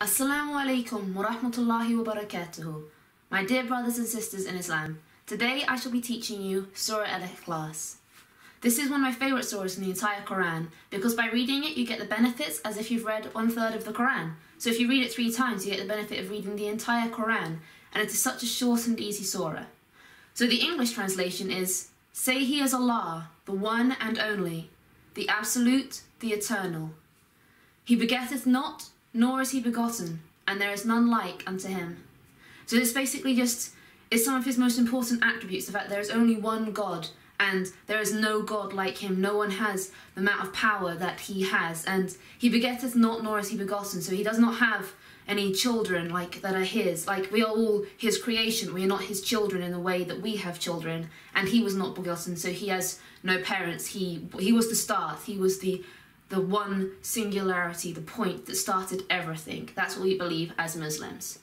Assalamu alaikum wa rahmatullahi wa barakatuhu. My dear brothers and sisters in Islam, today I shall be teaching you Surah Al-Ikhlas. This is one of my favourite surahs in the entire Quran because by reading it you get the benefits as if you've read 1/3 of the Quran. So if you read it 3 times you get the benefit of reading the entire Quran, and it is such a short and easy surah. So the English translation is, "Say He is Allah, the one and only, the absolute, the eternal. He begetteth not, nor is he begotten, and there is none like unto him." So this basically just is some of his most important attributes, the fact there is only one God, and there is no God like him. No one has the amount of power that he has, and he begetteth not, nor is he begotten, so he does not have any children like that are his. Like, we are all his creation, we are not his children in the way that we have children, and he was not begotten, so he has no parents. He was the start, he was the one singularity, the point that started everything. That's what we believe as Muslims.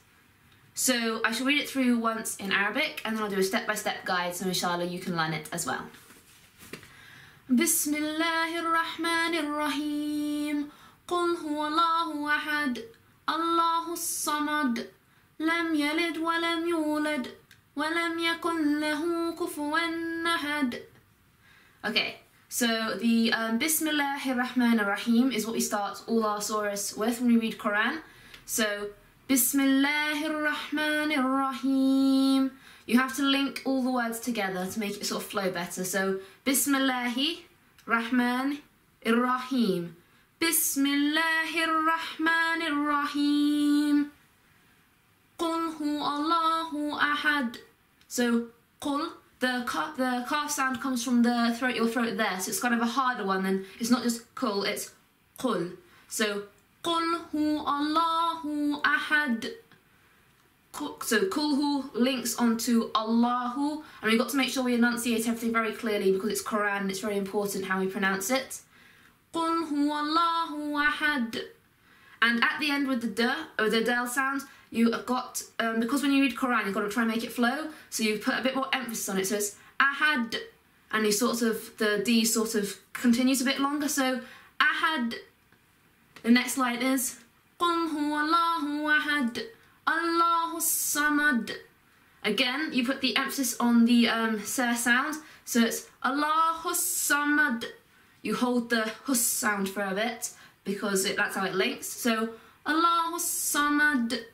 So I shall read it through once in Arabic, and then I'll do a step-by-step guide, so inshallah you can learn it as well. Bismillahirrahmanirrahim. Qul huwa Allahu ahad, Allahu samad, lam yalid wa lam yulad, wa lam yakun lahu kufuwan ahad. Okay. So the Bismillahirrahmanirrahim is what we start all our surahs with when we read Quran. So Bismillahirrahmanirrahim. You have to link all the words together to make it sort of flow better. So Bismillahirrahmanirrahim. Bismillahirrahmanirrahim. Qul huwa Allahu ahad. So Qul. The calf sound comes from the throat, your throat there, so it's kind of a harder one. Then it's not just kul, it's qul. So qul hu Allahu ahad. So kul hu links onto Allahu, and we've got to make sure we enunciate everything very clearly because it's Quran. It's very important how we pronounce it. Qul hu Allahu ahad. And at the end with the d or the del sound, you have got, because when you read Quran, you've got to try and make it flow, so you put a bit more emphasis on it. So it's ahad, and you sort of, the D sort of continues a bit longer, so ahad. The next line is, Qul huwa Allahu ahad, Allahu samad. Again, you put the emphasis on the se sound, so it's Allahu samad. You hold the hus sound for a bit, because that's how it links. So Allahu samad.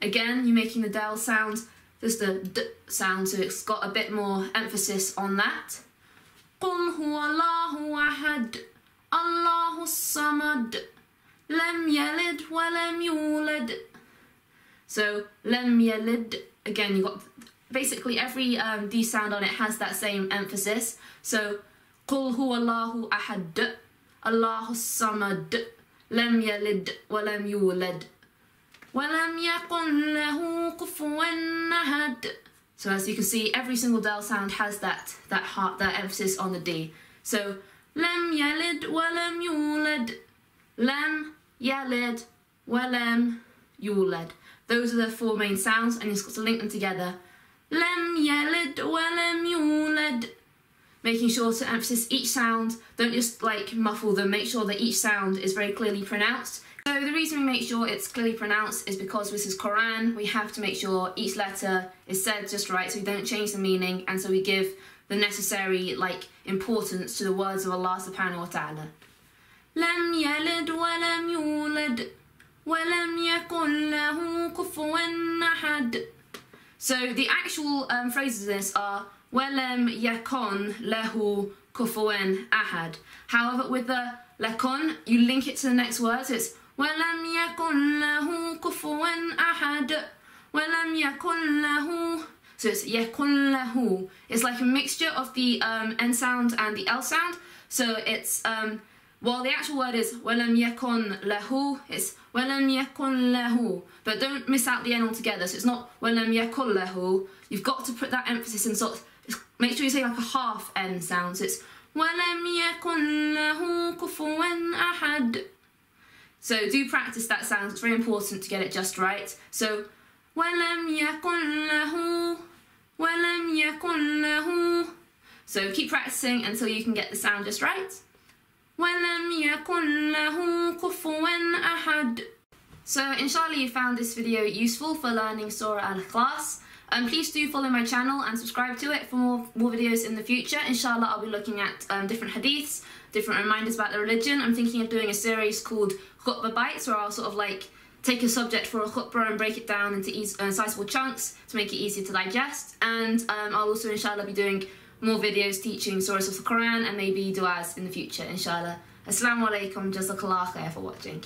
Again, you're making the del sound, there's the d sound, so it's got a bit more emphasis on that. Qul huwa Allahu ahad, Allahu samad, lam yalid wa lam yulad. So lam yalid, again you've got basically every D sound on it has that same emphasis. So Qul huwa Allahu ahad, Allahu samad, lam yalid wa lam yulad. وَلَمْ يَكُنْ لَهُ كُفُوًا أَحَدٌ. So as you can see, every single del sound has that emphasis on the D. So لَمْ يَلِدْ وَلَمْ يُولَدْ, لَمْ يَلِدْ وَلَمْ يُولَدْ. Those are the 4 main sounds, and you've got to link them together. لَمْ يَلِدْ وَلَمْ يُولَدْ. Making sure to emphasize each sound, don't just like muffle them, make sure that each sound is very clearly pronounced. So the reason we make sure it's clearly pronounced is because this is Quran, we have to make sure each letter is said just right so we don't change the meaning, and so we give the necessary importance to the words of Allah subhanahu wa ta'ala. Lam yalid wa lam yulad wa lam yakun lahu kufuwan ahad. So the actual phrases of this are wa lam yakun lahu kufuwan ahad. However, with the lakon, you link it to the next word, so it's وَلَمْ يَكُنْ لَهُ كُفُوًا أَحَدٌ وَلَمْ يَكُنْ لَهُ. So it's يَكُنْ لَهُ. It's like a mixture of the N sound and the L sound. So it's, while the actual word is وَلَمْ يَكُنْ لَهُ, it's وَلَمْ يَكُنْ لَهُ. But don't miss out the N altogether. So it's not وَلَمْ يَكُنْ لَهُ. You've got to put that emphasis and sort of, make sure you say like a half N sound. So it's وَلَمْ يَكُنْ لَهُ كُفُوًا أَحَدٌ. So do practice that sound, it's very important to get it just right. So, وَلَمْ يَكُنْ لَهُ, وَلَمْ يَكُنْ لَهُ. So keep practicing until you can get the sound just right. وَلَمْ يَكُنْ لَهُ كُفُوًا أَحَدٌ. So inshallah you found this video useful for learning Surah Al-Ikhlas. Please do follow my channel and subscribe to it for more videos in the future. Inshallah I'll be looking at different hadiths, different reminders about the religion. I'm thinking of doing a series called Khutbah Bites, where I'll sort of like take a subject for a khutbah and break it down into sizable chunks to make it easier to digest. And I'll also inshallah be doing more videos teaching surahs of the Quran and maybe du'as in the future inshallah. Assalamu alaikum, jazakallah khair for watching.